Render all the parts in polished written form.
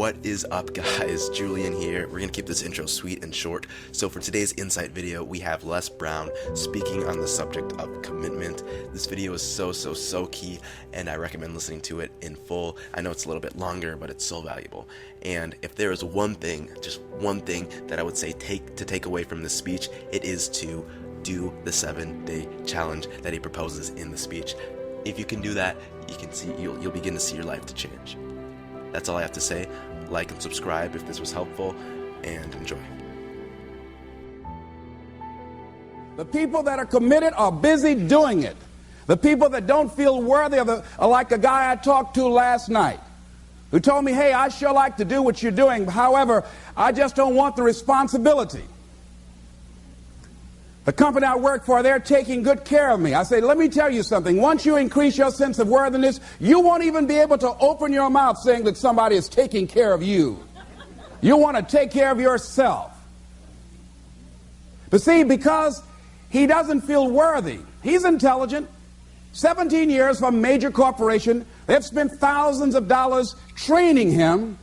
What is up, guys? Julian here. We're gonna keep this intro sweet and short. So for today's insight video, we have Les Brown speaking on the subject of commitment. This video is so key, and I recommend listening to it in full. I know it's a little bit longer, but it's so valuable. And if there is one thing, just one thing that I would say take away from this speech, it is to do the 7-day challenge that he proposes in the speech. If you can do that, you'll begin to see your life to change. That's all I have to say. Like and subscribe if this was helpful, and enjoy. The people that are committed are busy doing it. The people that don't feel worthy are like a guy I talked to last night who told me, hey, I sure like to do what you're doing. However, I just don't want the responsibility. The company I work for, they're taking good care of me. I say, let me tell you something. Once you increase your sense of worthiness, you won't even be able to open your mouth saying that somebody is taking care of you. You want to take care of yourself. But see, because he doesn't feel worthy, he's intelligent, 17 years from a major corporation, they've spent thousands of dollars training him.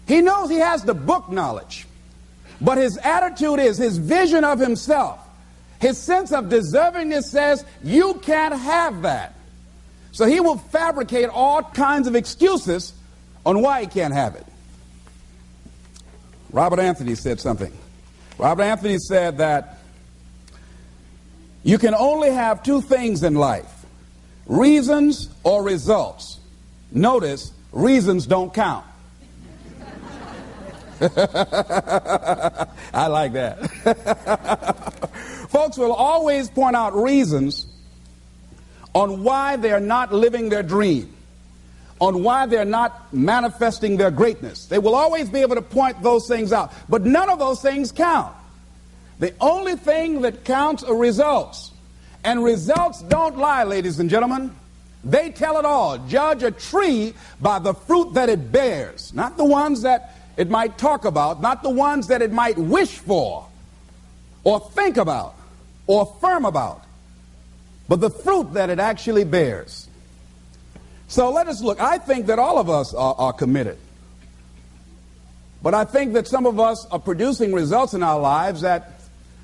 He knows he has the book knowledge, but his attitude is, his vision of himself, his sense of deservingness says, you can't have that. So he will fabricate all kinds of excuses on why he can't have it. Robert Anthony said something. Robert Anthony said that you can only have two things in life, reasons or results. Notice, reasons don't count. I like that. Folks will always point out reasons on why they're not living their dream, on why they're not manifesting their greatness. They will always be able to point those things out, but none of those things count. The only thing that counts are results, and results don't lie, ladies and gentlemen. They tell it all. Judge a tree by the fruit that it bears, not the ones that it might talk about, not the ones that it might wish for or think about or affirm about, but the fruit that it actually bears. So let us look. I think that all of us are committed, but I think that some of us are producing results in our lives that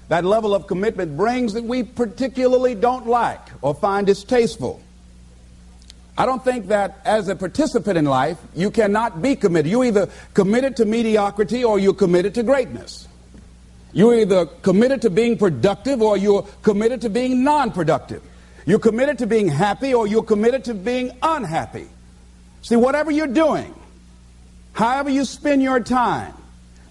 level of commitment brings that we particularly don't like or find distasteful. I don't think that as a participant in life, you cannot be committed. You're either committed to mediocrity or you're committed to greatness. You're either committed to being productive or you're committed to being non-productive. You're committed to being happy or you're committed to being unhappy. See, whatever you're doing, however you spend your time,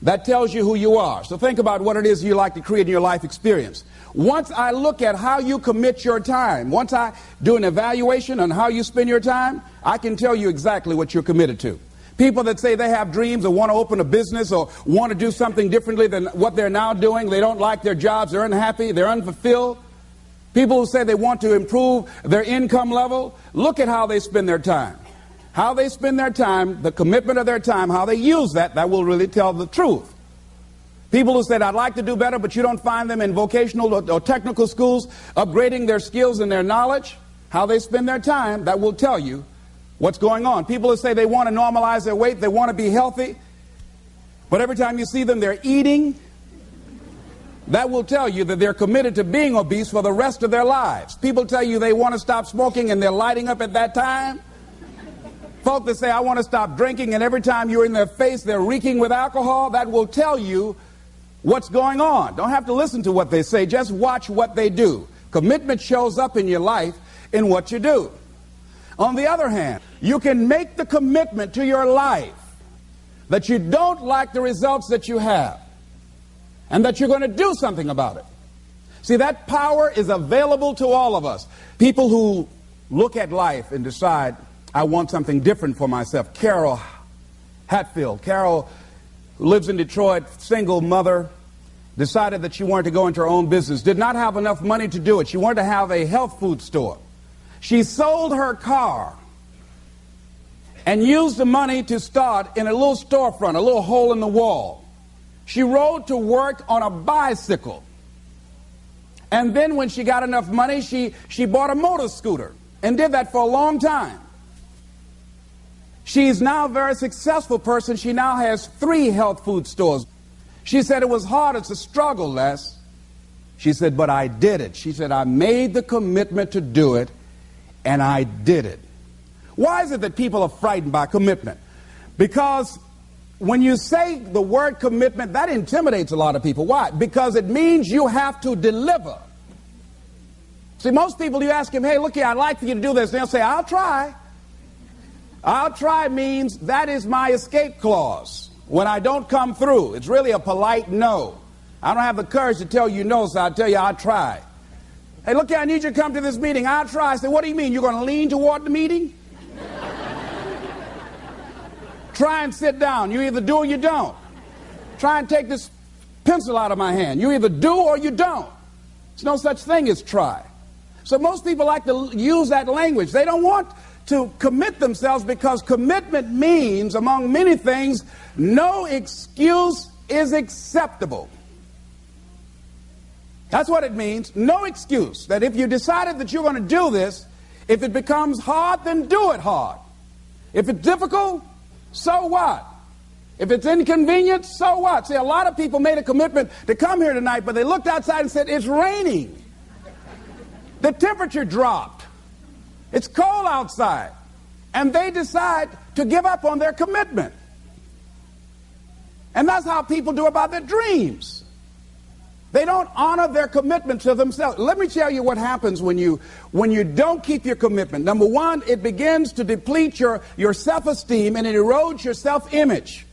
that tells you who you are. So think about what it is you like to create in your life experience. Once I look at how you commit your time, once I do an evaluation on how you spend your time, I can tell you exactly what you're committed to. People that say they have dreams or want to open a business or want to do something differently than what they're now doing, they don't like their jobs, they're unhappy, they're unfulfilled. People who say they want to improve their income level, look at how they spend their time. How they spend their time, the commitment of their time, how they use that will really tell the truth. People who said, I'd like to do better, but you don't find them in vocational or technical schools upgrading their skills and their knowledge, how they spend their time, that will tell you what's going on. People who say they want to normalize their weight, they want to be healthy, but every time you see them, they're eating, that will tell you that they're committed to being obese for the rest of their lives. People tell you they want to stop smoking and they're lighting up at that time. Folk that say, I want to stop drinking, and every time you're in their face, they're reeking with alcohol, that will tell you what's going on. Don't have to listen to what they say, just watch what they do. Commitment shows up in your life in what you do. On the other hand, you can make the commitment to your life that you don't like the results that you have and that you're going to do something about it. See, that power is available to all of us. People who look at life and decide, I want something different for myself. Carol Hatfield. Carol, who lives in Detroit, single mother, decided that she wanted to go into her own business, did not have enough money to do it. She wanted to have a health food store. She sold her car and used the money to start in a little storefront, a little hole in the wall. She rode to work on a bicycle. And then when she got enough money, she bought a motor scooter and did that for a long time. She She's now a very successful person. She now has 3 health food stores. She said it was hard. It's a struggle, Les. She said, but I did it. She said, I made the commitment to do it, and I did it. Why is it that people are frightened by commitment? Because when you say the word commitment, that intimidates a lot of people. Why? Because it means you have to deliver. See, most people, you ask them, hey, look here, I'd like for you to do this. And they'll say, I'll try. I'll try means that is my escape clause. When I don't come through, it's really a polite no. I don't have the courage to tell you no, so I'll tell you I'll try. Hey, look here, I need you to come to this meeting. I'll try. I say, what do you mean? You're going to lean toward the meeting? Try and sit down. You either do or you don't. Try and take this pencil out of my hand. You either do or you don't. There's no such thing as try. So most people like to use that language. They don't want to commit themselves because commitment means, among many things, no excuse is acceptable. That's what it means. No excuse. That if you decided that you're going to do this, if it becomes hard, then do it hard. If it's difficult, so what? If it's inconvenient, so what? See, a lot of people made a commitment to come here tonight, but they looked outside and said, it's raining. The temperature dropped. It's cold outside. And they decide to give up on their commitment. And that's how people do about their dreams. They don't honor their commitment to themselves. Let me tell you what happens when you don't keep your commitment. Number one, it begins to deplete your self-esteem and it erodes your self-image.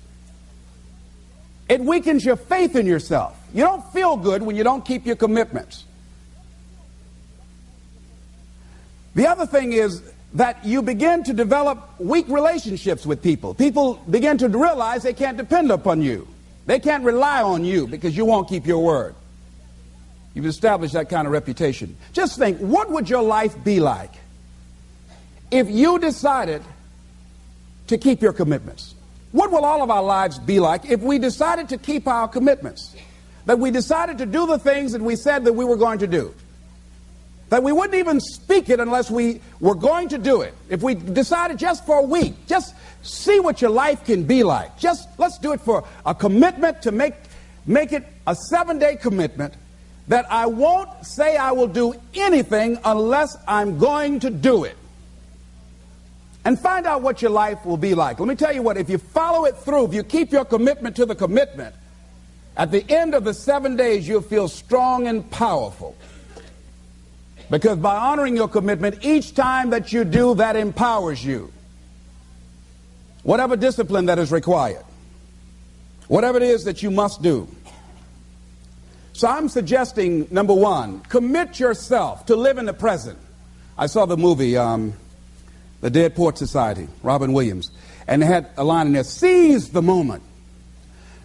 It weakens your faith in yourself. You don't feel good when you don't keep your commitments. The other thing is that you begin to develop weak relationships with people. People begin to realize they can't depend upon you. They can't rely on you because you won't keep your word. You've established that kind of reputation. Just think, what would your life be like if you decided to keep your commitments? What will all of our lives be like if we decided to keep our commitments? That we decided to do the things that we said that we were going to do. That we wouldn't even speak it unless we were going to do it. If we decided just for a week, just see what your life can be like. Let's do it for a commitment to make it a 7-day commitment that I won't say I will do anything unless I'm going to do it. And find out what your life will be like. Let me tell you what, if you follow it through, if you keep your commitment to the commitment, at the end of the 7 days, you'll feel strong and powerful. Because by honoring your commitment, each time that you do, that empowers you. Whatever discipline that is required. Whatever it is that you must do. So I'm suggesting, number one, commit yourself to live in the present. I saw the movie, The Dead Poets Society, Robin Williams, and they had a line in there, seize the moment.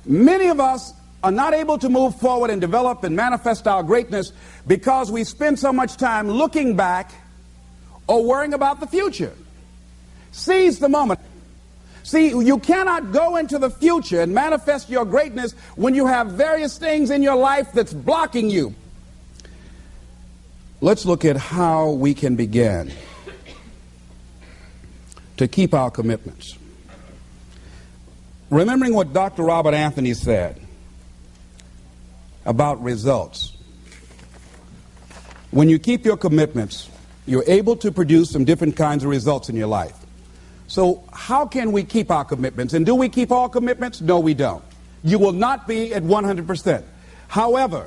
Many of us are not able to move forward and develop and manifest our greatness because we spend so much time looking back or worrying about the future. Seize the moment. See, you cannot go into the future and manifest your greatness when you have various things in your life that's blocking you. Let's look at how we can begin to keep our commitments. Remembering what Dr. Robert Anthony said about results. When you keep your commitments, you're able to produce some different kinds of results in your life. So how can we keep our commitments? And do we keep all commitments? No, we don't. You will not be at 100%. However,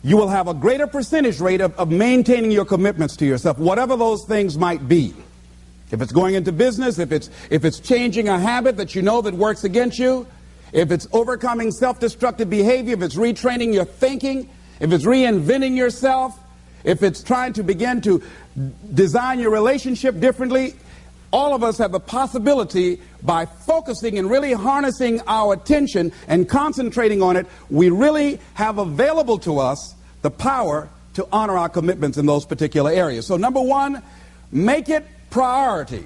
you will have a greater percentage rate of maintaining your commitments to yourself, whatever those things might be. If it's going into business, if it's changing a habit that you know that works against you, if it's overcoming self-destructive behavior, if it's retraining your thinking, if it's reinventing yourself, if it's trying to begin to design your relationship differently, all of us have the possibility, by focusing and really harnessing our attention and concentrating on it, we really have available to us the power to honor our commitments in those particular areas. So number one, make it priority.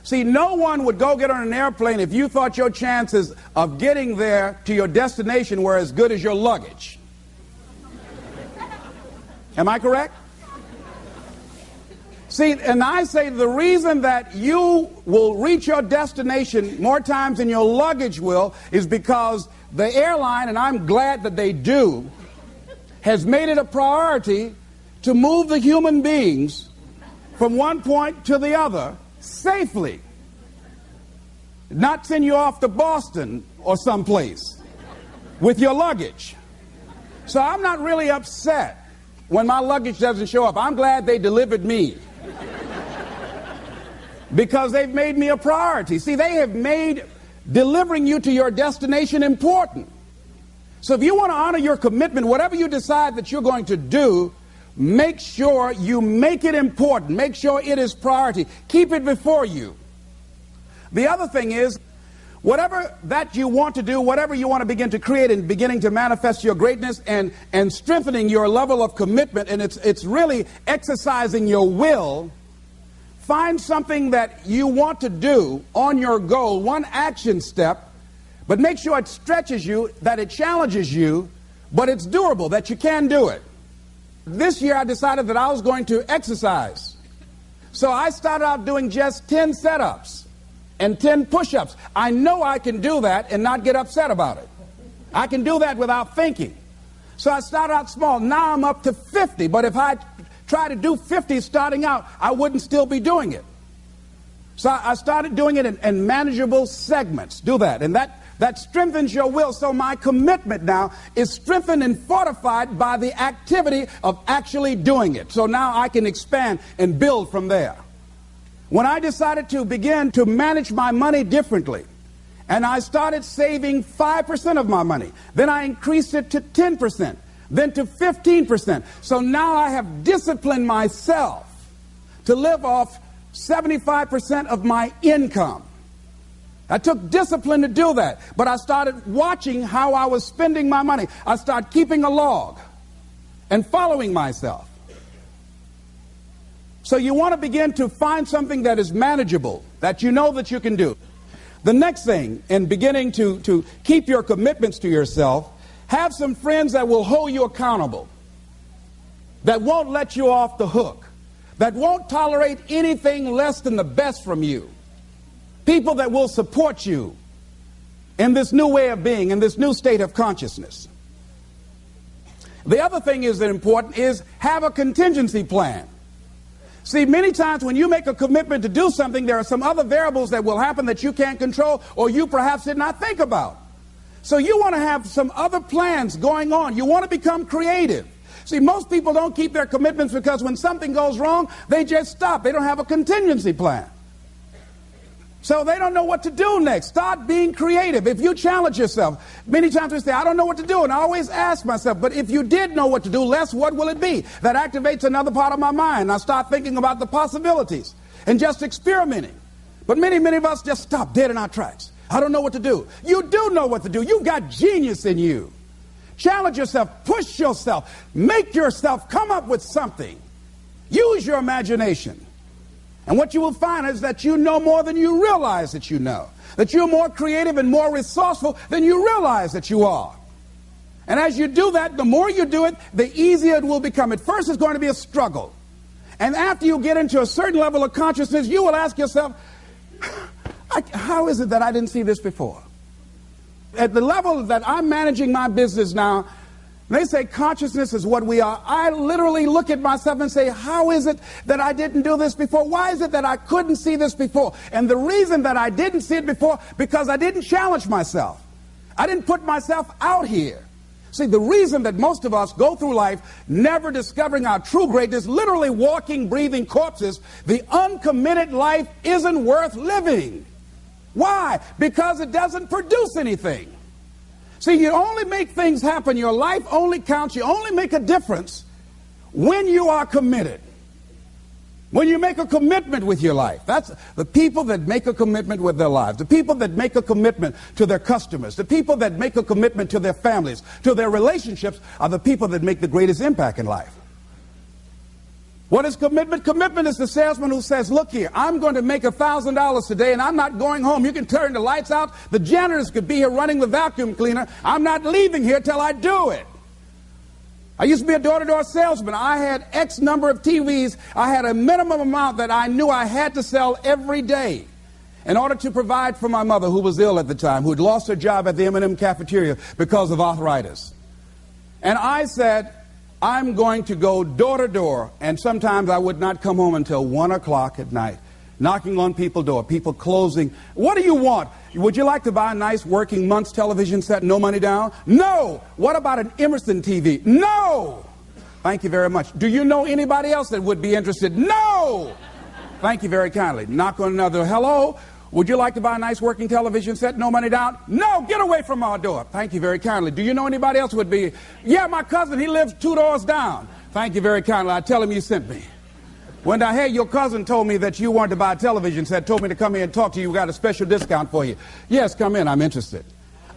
See, no one would go get on an airplane if you thought your chances of getting there to your destination were as good as your luggage. Am I correct? See, and I say the reason that you will reach your destination more times than your luggage will is because the airline, and I'm glad that they do, has made it a priority to move the human beings from one point to the other safely. Not send you off to Boston or someplace with your luggage. So I'm not really upset when my luggage doesn't show up. I'm glad they delivered me because they've made me a priority. See, they have made delivering you to your destination important. So if you want to honor your commitment, whatever you decide that you're going to do, make sure you make it important. Make sure it is priority. Keep it before you. The other thing is, whatever that you want to do, whatever you want to begin to create and beginning to manifest your greatness and strengthening your level of commitment, and it's really exercising your will, find something that you want to do on your goal, one action step, but make sure it stretches you, that it challenges you, but it's doable, that you can do it. This year I decided that I was going to exercise. So I started out doing just 10 setups and 10 push-ups. I know I can do that and not get upset about it. I can do that without thinking. So I started out small. Now I'm up to 50. But if I try to do 50 starting out, I wouldn't still be doing it. So I started doing it in manageable segments. Do that. And that strengthens your will. So my commitment now is strengthened and fortified by the activity of actually doing it. So now I can expand and build from there. When I decided to begin to manage my money differently, and I started saving 5% of my money, then I increased it to 10%, then to 15%. So now I have disciplined myself to live off 75% of my income. I took discipline to do that, but I started watching how I was spending my money. I started keeping a log and following myself. So you want to begin to find something that is manageable, that you know that you can do. The next thing, in beginning to keep your commitments to yourself, have some friends that will hold you accountable, that won't let you off the hook, that won't tolerate anything less than the best from you. People that will support you in this new way of being, in this new state of consciousness. The other thing is that important is have a contingency plan. See, many times when you make a commitment to do something, there are some other variables that will happen that you can't control or you perhaps did not think about. So you want to have some other plans going on. You want to become creative. See, most people don't keep their commitments because when something goes wrong, they just stop. They don't have a contingency plan. So they don't know what to do next. Start being creative. If you challenge yourself, many times we say, I don't know what to do. And I always ask myself, but if you did know what to do, Les, what will it be? That activates another part of my mind. I start thinking about the possibilities and just experimenting. But many of us just stop dead in our tracks. I don't know what to do. You do know what to do. You've got genius in you. Challenge yourself. Push yourself. Make yourself come up with something. Use your imagination. And what you will find is that you know more than you realize that you know. That you're more creative and more resourceful than you realize that you are. And as you do that, the more you do it, the easier it will become. At first, it's going to be a struggle. And after you get into a certain level of consciousness, you will ask yourself, how is it that I didn't see this before? At the level that I'm managing my business now, they say consciousness is what we are. I literally look at myself and say, how is it that I didn't do this before? Why is it that I couldn't see this before? And the reason that I didn't see it before, because I didn't challenge myself. I didn't put myself out here. See, the reason that most of us go through life never discovering our true greatness, literally walking, breathing corpses, the uncommitted life isn't worth living. Why? Because it doesn't produce anything. See, you only make things happen. Your life only counts. You only make a difference when you are committed. When you make a commitment with your life. That's the people that make a commitment with their lives. The people that make a commitment to their customers. The people that make a commitment to their families, to their relationships, are the people that make the greatest impact in life. What is commitment? Commitment is the salesman who says, look here, I'm going to make $1,000 today and I'm not going home. You can turn the lights out. The janitors could be here running the vacuum cleaner. I'm not leaving here till I do it. I used to be a door-to-door salesman. I had X number of TVs. I had a minimum amount that I knew I had to sell every day in order to provide for my mother, who was ill at the time, who had lost her job at the M&M cafeteria because of arthritis. And I said, I'm going to go door to door, and sometimes I would not come home until 1 o'clock at night, knocking on people's door, people closing. What do you want? Would you like to buy a nice working month's television set, no money down? No. What about an Emerson TV? No. Thank you very much. Do you know anybody else that would be interested? No. Thank you very kindly. Knock on another. Hello. Would you like to buy a nice working television set, no money down? No. Get away from our door. Thank you very kindly. Do you know anybody else would be? Yeah, my cousin. He lives 2 doors down. Thank you very kindly. I tell him you sent me. When I heard your cousin told me that you wanted to buy a television set, told me to come here and talk to you, we got a special discount for you. Yes, come in, I'm interested.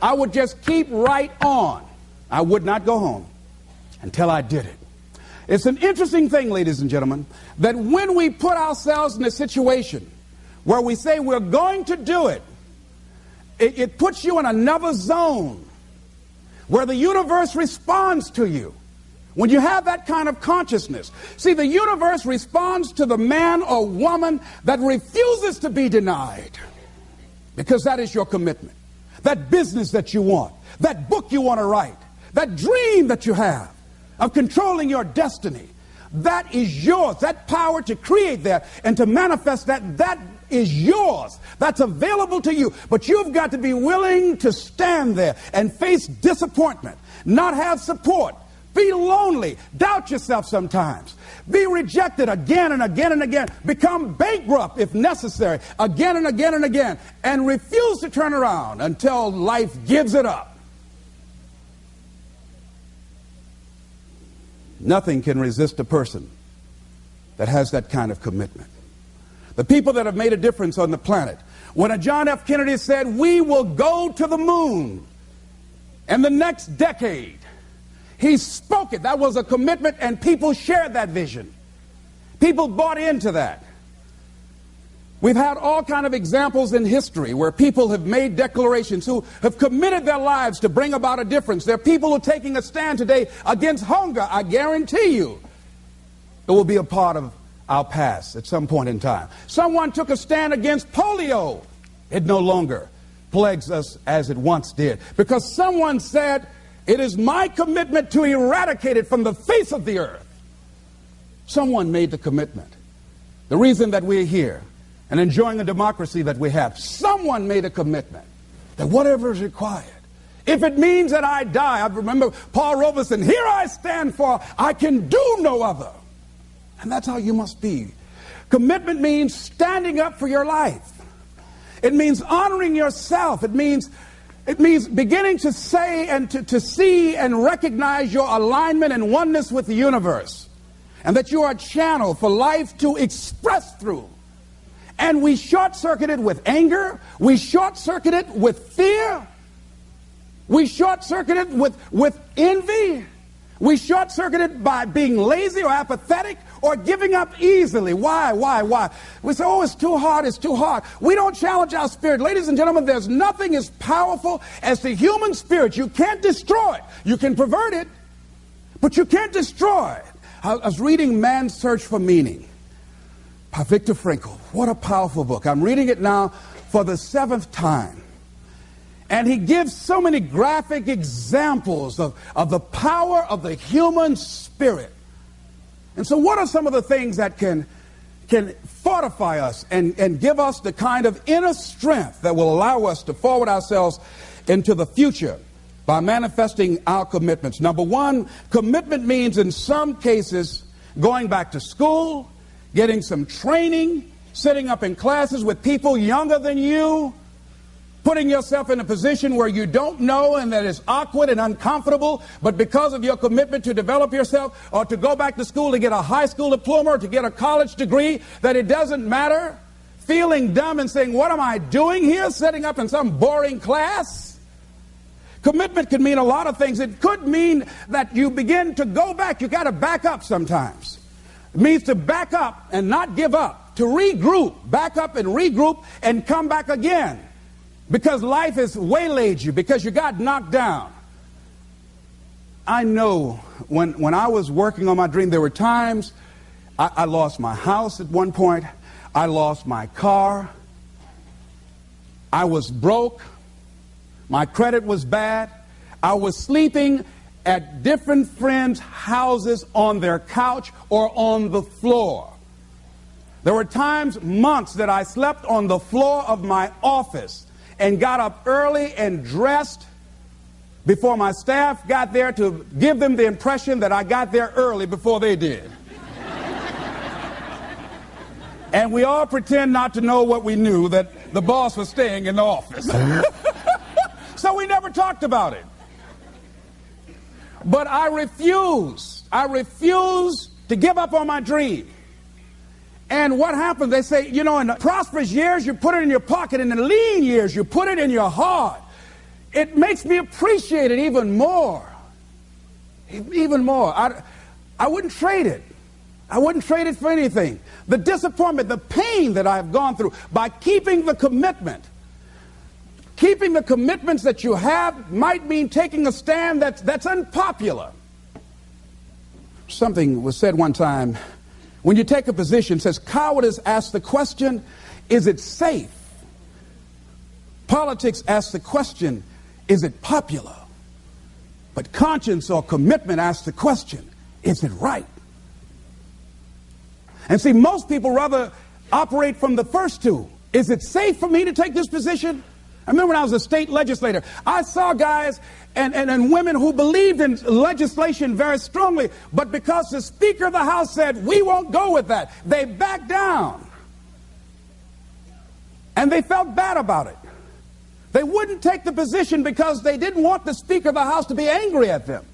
I would just keep right on. I would not go home until I did it. It's an interesting thing, ladies and gentlemen, that when we put ourselves in a situation where we say we're going to do it, it puts you in another zone where the universe responds to you. When you have that kind of consciousness, see, the universe responds to the man or woman that refuses to be denied, because that is your commitment. That business that you want, that book you want to write, that dream that you have of controlling your destiny, that is yours. That power to create that and to manifest that is yours. That's available to you. But you've got to be willing to stand there and face disappointment, not have support. Be lonely, doubt yourself sometimes, be rejected again and again and again, become bankrupt if necessary, again and again and again, and refuse to turn around until life gives it up. Nothing can resist a person that has that kind of commitment. The people that have made a difference on the planet, when a John F. Kennedy said, we will go to the moon in the next decade, he spoke it. That was a commitment, and people shared that vision. People bought into that. We've had all kind of examples in history where people have made declarations, who have committed their lives to bring about a difference. There are people who are taking a stand today against hunger. I guarantee you it will be a part of our past at some point in time. Someone took a stand against polio. It no longer plagues us as it once did, because someone said, it is my commitment to eradicate it from the face of the earth. Someone made the commitment. The reason that we're here and enjoying the democracy that we have, someone made a commitment that whatever is required, if it means that I die, I remember Paul Robeson, here I stand, for I can do no other. And that's how you must be. Commitment means standing up for your life. It means honoring yourself. It means beginning to say and to see and recognize your alignment and oneness with the universe, and that you are a channel for life to express through. And we short-circuit it with anger. We short-circuit it with fear. We short-circuit it with envy. We short-circuit it by being lazy or apathetic or giving up easily. Why? We say, oh, it's too hard, it's too hard. We don't challenge our spirit. Ladies and gentlemen, there's nothing as powerful as the human spirit. You can't destroy it. You can pervert it, but you can't destroy it. I was reading Man's Search for Meaning by Viktor Frankl. What a powerful book. I'm reading it now for the 7th time. And he gives so many graphic examples of the power of the human spirit. And so what are some of the things that can fortify us and give us the kind of inner strength that will allow us to forward ourselves into the future by manifesting our commitments? Number one, commitment means in some cases going back to school, getting some training, sitting up in classes with people younger than you, putting yourself in a position where you don't know and that is awkward and uncomfortable, but because of your commitment to develop yourself, or to go back to school to get a high school diploma or to get a college degree, that it doesn't matter, feeling dumb and saying, what am I doing here, sitting up in some boring class? Commitment could mean a lot of things. It could mean that you begin to go back. You got to back up sometimes. It means to back up and not give up, to regroup, back up and regroup and come back again. Because life has waylaid you, because you got knocked down. I know when I was working on my dream, there were times I lost my house at one point. I lost my car. I was broke. My credit was bad. I was sleeping at different friends' houses on their couch or on the floor. There were times, months, that I slept on the floor of my office and got up early and dressed before my staff got there to give them the impression that I got there early before they did. And we all pretend not to know what we knew, that the boss was staying in the office. So we never talked about it. But I refuse to give up on my dream. And what happens? They say, you know, in the prosperous years, you put it in your pocket. In the lean years, you put it in your heart. It makes me appreciate it even more. Even more. I wouldn't trade it. I wouldn't trade it for anything. The disappointment, the pain that I've gone through by keeping the commitment. Keeping the commitments that you have might mean taking a stand that's unpopular. Something was said one time. When you take a position, it says, cowardice asks the question, is it safe? Politics asks the question, is it popular? But conscience or commitment asks the question, is it right? And see, most people rather operate from the first two. Is it safe for me to take this position? I remember when I was a state legislator, I saw guys and women who believed in legislation very strongly, but because the Speaker of the House said, we won't go with that, they backed down. And they felt bad about it. They wouldn't take the position because they didn't want the Speaker of the House to be angry at them.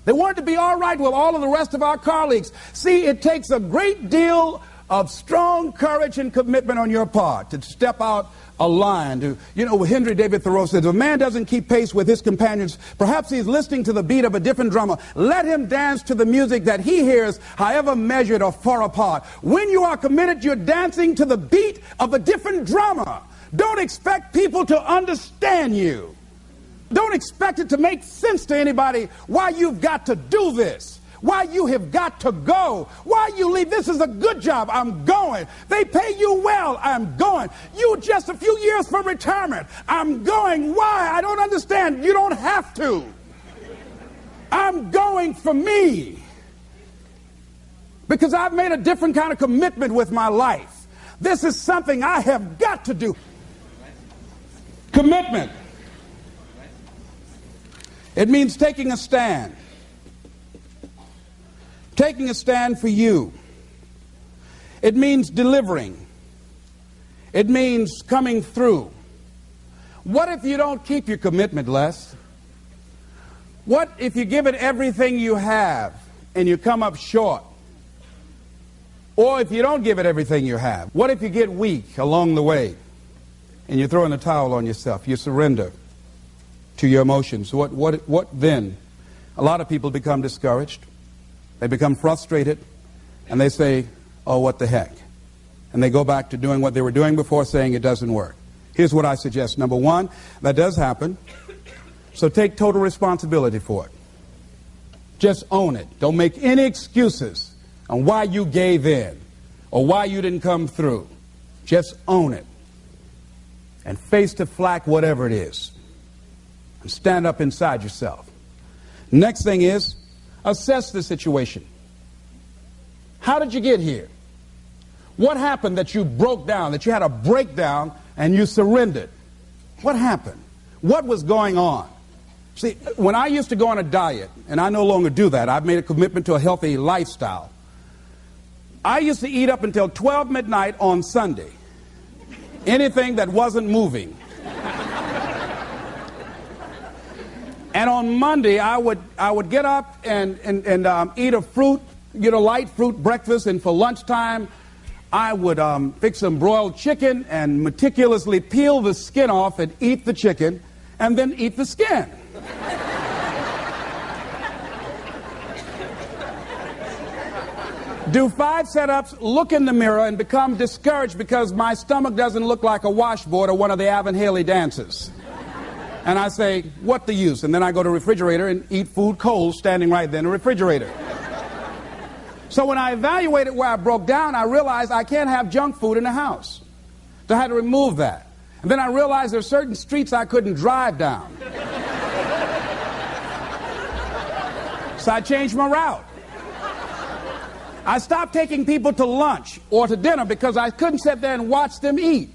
They wanted to be all right with all of the rest of our colleagues. See, it takes a great deal of strong courage and commitment on your part to step out a line. Henry David Thoreau says, if a man doesn't keep pace with his companions, perhaps he's listening to the beat of a different drummer. Let him dance to the music that he hears, however measured or far apart. When you are committed, you're dancing to the beat of a different drummer. Don't expect people to understand you. Don't expect it to make sense to anybody why you've got to do this, why you have got to go, why you leave. This is a good job. I'm going. They pay you well. I'm going. You just a few years from retirement. I'm going. Why? I don't understand. You don't have to. I'm going for me. Because I've made a different kind of commitment with my life. This is something I have got to do. Commitment. It means taking a stand. Taking a stand for you. It means delivering. It means coming through. What if you don't keep your commitment, Les? What if you give it everything you have and you come up short? Or if you don't give it everything you have? What if you get weak along the way and you throw in the towel on yourself? You surrender to your emotions. What then? A lot of people become discouraged. They become frustrated, and they say, oh, what the heck? And they go back to doing what they were doing before, saying it doesn't work. Here's what I suggest. Number one, that does happen. So take total responsibility for it. Just own it. Don't make any excuses on why you gave in or why you didn't come through. Just own it. And face the flak, whatever it is. And stand up inside yourself. Next thing is, assess the situation. How did you get here? What happened that you broke down, that you had a breakdown and you surrendered? What happened? What was going on? See, when I used to go on a diet, and I no longer do that, I've made a commitment to a healthy lifestyle. I used to eat up until 12 midnight on Sunday. Anything that wasn't moving. And on Monday, I would get up and eat a fruit, light fruit breakfast, and for lunchtime, I would fix some broiled chicken and meticulously peel the skin off and eat the chicken, and then eat the skin. Do 5 setups, look in the mirror, and become discouraged because my stomach doesn't look like a washboard or one of the Avon Haley dances. And I say, what the use? And then I go to the refrigerator and eat food cold standing right there in the refrigerator. So when I evaluated where I broke down, I realized I can't have junk food in the house. So I had to remove that. And then I realized there are certain streets I couldn't drive down. So I changed my route. I stopped taking people to lunch or to dinner because I couldn't sit there and watch them eat.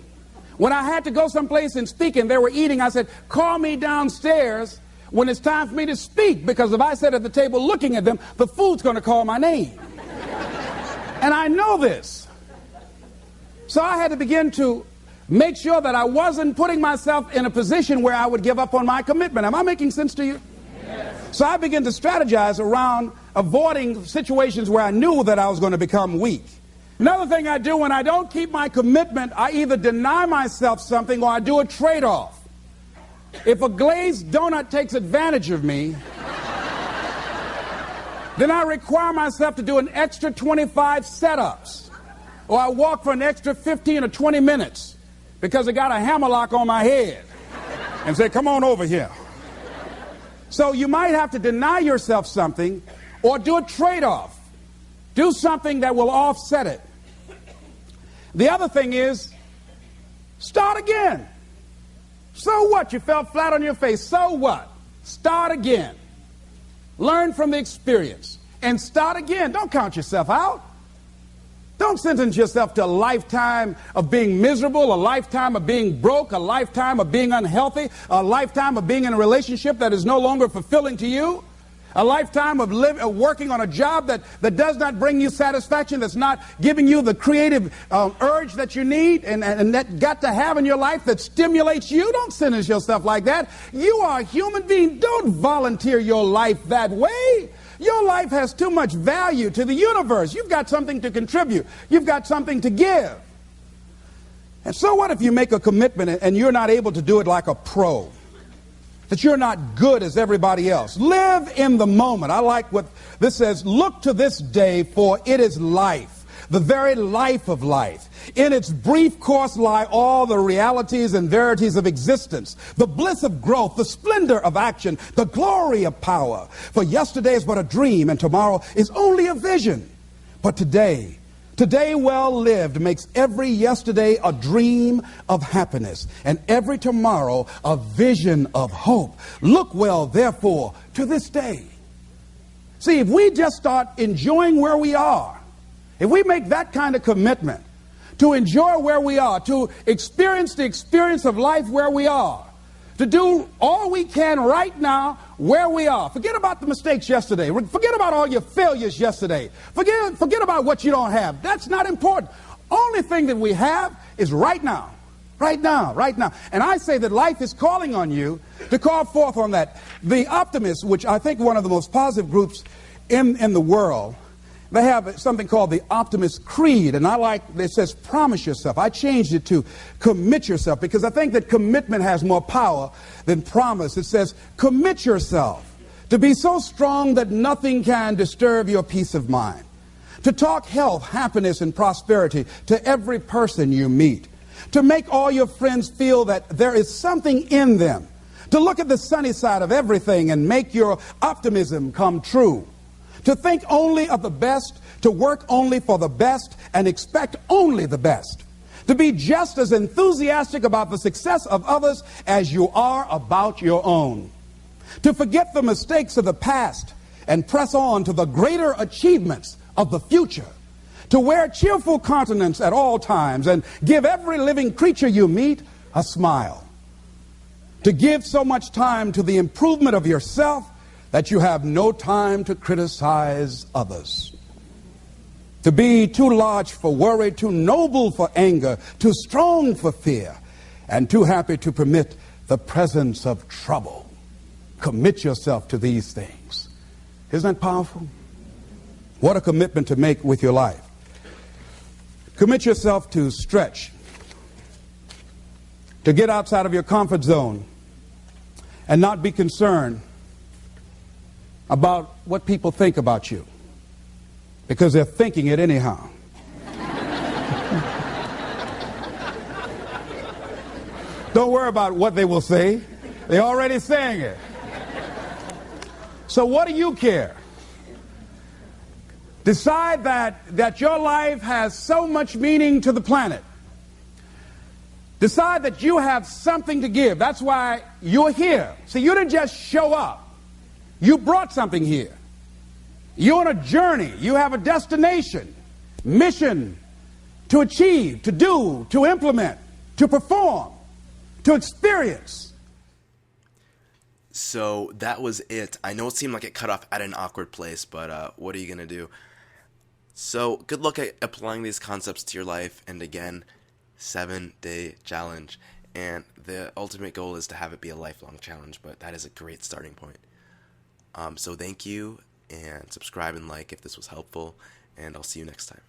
When I had to go someplace and speak and they were eating, I said, call me downstairs when it's time for me to speak, because if I sit at the table looking at them, the food's going to call my name. And I know this. So I had to begin to make sure that I wasn't putting myself in a position where I would give up on my commitment. Am I making sense to you? Yes. So I began to strategize around avoiding situations where I knew that I was going to become weak. Another thing I do when I don't keep my commitment, I either deny myself something or I do a trade-off. If a glazed donut takes advantage of me, then I require myself to do an extra 25 setups, or I walk for an extra 15 or 20 minutes because I got a hammerlock on my head and say, come on over here. So you might have to deny yourself something or do a trade-off. Do something that will offset it. The other thing is, start again. So what? You fell flat on your face. So what? Start again. Learn from the experience and start again. Don't count yourself out. Don't sentence yourself to a lifetime of being miserable, a lifetime of being broke, a lifetime of being unhealthy, a lifetime of being in a relationship that is no longer fulfilling to you. A lifetime of working on a job that does not bring you satisfaction, that's not giving you the creative urge that you need and that got to have in your life that stimulates you. Don't sentence yourself like that. You are a human being. Don't volunteer your life that way. Your life has too much value to the universe. You've got something to contribute. You've got something to give. And so what if you make a commitment and you're not able to do it like a pro? That you're not good as everybody else. Live in the moment. I like what this says. Look to this day, for it is life, the very life of life. In its brief course lie all the realities and verities of existence, the bliss of growth, the splendor of action, the glory of power. For yesterday is but a dream, and tomorrow is only a vision. But today well lived makes every yesterday a dream of happiness, and every tomorrow a vision of hope. Look well, therefore, to this day. See, if we just start enjoying where we are, if we make that kind of commitment to enjoy where we are, to experience the experience of life where we are, to do all we can right now where we are. Forget about the mistakes yesterday. Forget about all your failures yesterday. Forget about what you don't have. That's not important. Only thing that we have is right now. Right now, right now. And I say that life is calling on you to call forth on that. The optimists, which I think one of the most positive groups in the world, they have something called the Optimist Creed, and I like, it says promise yourself. I changed it to commit yourself, because I think that commitment has more power than promise. It says commit yourself to be so strong that nothing can disturb your peace of mind, to talk health, happiness, and prosperity to every person you meet, to make all your friends feel that there is something in them, to look at the sunny side of everything and make your optimism come true, to think only of the best, to work only for the best, and expect only the best. To be just as enthusiastic about the success of others as you are about your own. To forget the mistakes of the past and press on to the greater achievements of the future. To wear cheerful countenance at all times and give every living creature you meet a smile. To give so much time to the improvement of yourself that you have no time to criticize others. To be too large for worry, too noble for anger, too strong for fear, and too happy to permit the presence of trouble. Commit yourself to these things. Isn't that powerful? What a commitment to make with your life. Commit yourself to stretch, to get outside of your comfort zone and not be concerned about what people think about you, because they're thinking it anyhow. Don't worry about what they will say. They're already saying it. So what do you care? Decide that your life has so much meaning to the planet. Decide that you have something to give. That's why you're here. See, you didn't just show up. You brought something here. You're on a journey. You have a destination, mission to achieve, to do, to implement, to perform, to experience. So that was it. I know it seemed like it cut off at an awkward place, but what are you going to do? So good luck at applying these concepts to your life. And again, 7-day challenge. And the ultimate goal is to have it be a lifelong challenge, but that is a great starting point. So thank you, and subscribe and like if this was helpful, and I'll see you next time.